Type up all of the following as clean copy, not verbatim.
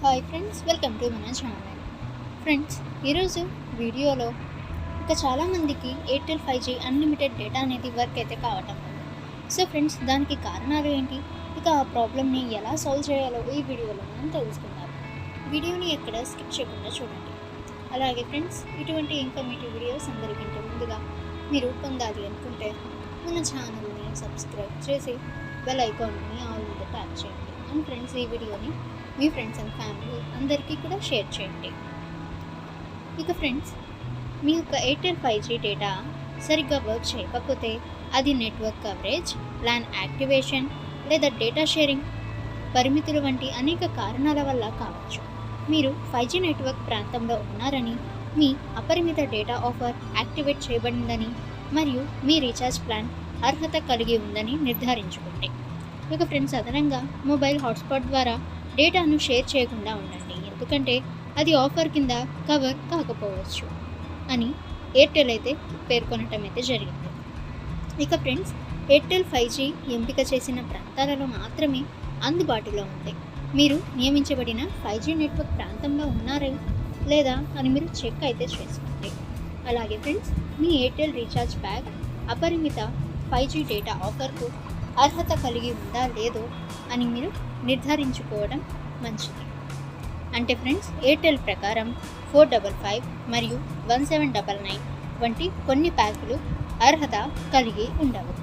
Hi friends, welcome to మన channel. Friends, ఈరోజు వీడియోలో చాలామందికి ఎయిర్టెల్ 5G అన్లిమిటెడ్ డేటా అనేది వర్క్ అయితే కావటం లేదు. సో ఫ్రెండ్స్, దానికి కారణాలు ఏంటి, ఇక ఆ ప్రాబ్లమ్ని ఎలా సాల్వ్ చేయాలో ఈ వీడియోలో మనం తెలుసుకుందాం. వీడియోని ఎక్కడ స్కిప్ చేయకుండా చూడండి. అలాగే ఫ్రెండ్స్, ఇటువంటి ఇన్ఫర్మేటివ్ వీడియోస్ అందరికంటే ముందుగా మీరు పొందాలి అనుకుంటే మన ఛానల్ని సబ్స్క్రైబ్ చేసి బెల్ ఐకాన్ని ఆల్ మీద ట్యాప్ చేయండి. అండ్ ఫ్రెండ్స్, ఈ వీడియోని మీ ఫ్రెండ్స్ అండ్ ఫ్యామిలీ అందరికీ కూడా షేర్ చేయండి. ఇక ఫ్రెండ్స్, మీ యొక్క ఎయిర్టెల్ 5G డేటా సరిగ్గా వర్క్ చేయకపోతే అది నెట్వర్క్ కవరేజ్, ప్లాన్ యాక్టివేషన్ లేదా డేటా షేరింగ్ పరిమితులు వంటి అనేక కారణాల వల్ల కావచ్చు. మీరు 5G నెట్వర్క్ ప్రాంతంలో ఉన్నారని, మీ అపరిమిత డేటా ఆఫర్ యాక్టివేట్ చేయబడిందని మరియు మీ రీఛార్జ్ ప్లాన్ అర్హత కలిగి ఉందని నిర్ధారించుకోండి. ఇక ఫ్రెండ్స్, అదనంగా మొబైల్ హాట్స్పాట్ ద్వారా డేటాను షేర్ చేయకుండా ఉండండి, ఎందుకంటే అది ఆఫర్ కింద కవర్ కాకపోవచ్చు అని ఎయిర్టెల్ అయితే పేర్కొనటం అయితే జరిగింది. ఇక ఫ్రెండ్స్, ఎయిర్టెల్ 5G ఎంపిక చేసిన ప్రాంతాలలో మాత్రమే అందుబాటులో ఉంది. మీరు నియమించబడిన 5G నెట్వర్క్ ప్రాంతంలో ఉన్నారా లేదా అని మీరు చెక్ అయితే చేసుకోండి. అలాగే ఫ్రెండ్స్, మీ ఎయిర్టెల్ రీఛార్జ్ ప్యాక్ అపరిమిత 5G డేటా ఆఫర్కు అర్హత కలిగి ఉందా లేదో అని మీరు నిర్ధారించుకోవడం మంచిది. అంటే ఫ్రెండ్స్, ఎయిర్టెల్ ప్రకారం 455 మరియు 1799 వంటి కొన్ని ప్యాకులు అర్హత కలిగి ఉండవు.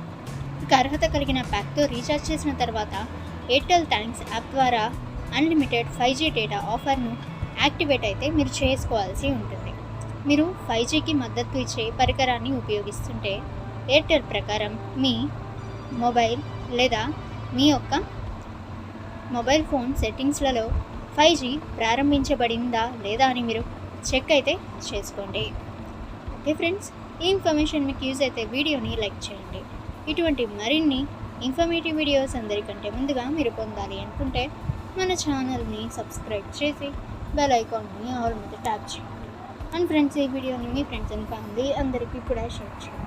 ఇక అర్హత కలిగిన ప్యాక్తో రీఛార్జ్ చేసిన తర్వాత ఎయిర్టెల్ థ్యాంక్స్ యాప్ ద్వారా అన్లిమిటెడ్ 5G డేటా ఆఫర్ను యాక్టివేట్ అయితే మీరు చేసుకోవాల్సి ఉంటుంది. మీరు 5Gకి మద్దతు ఇచ్చే పరికరాన్ని ఉపయోగిస్తుంటే ఎయిర్టెల్ ప్రకారం మీ మొబైల్ లేదా మీ యొక్క మొబైల్ ఫోన్ సెట్టింగ్స్లలో 5G ప్రారంభించబడిందా లేదా అని మీరు చెక్ అయితే చేసుకోండి. ఓకే ఫ్రెండ్స్, ఈ ఇన్ఫర్మేషన్ మీకు యూజ్ అయితే వీడియోని లైక్ చేయండి. ఇటువంటి మరిన్ని ఇన్ఫర్మేటివ్ వీడియోస్ అందరికంటే ముందుగా మీరు పొందాలి అనుకుంటే మన ఛానల్ని సబ్స్క్రైబ్ చేసి బెల్ ఐకాన్ని ఆల్ మీద ట్యాప్ చేయండి. అండ్ ఫ్రెండ్స్, ఈ వీడియోని మీ ఫ్రెండ్స్ అండ్ ఫ్యామిలీ అందరికీ కూడా షేర్ చేయండి.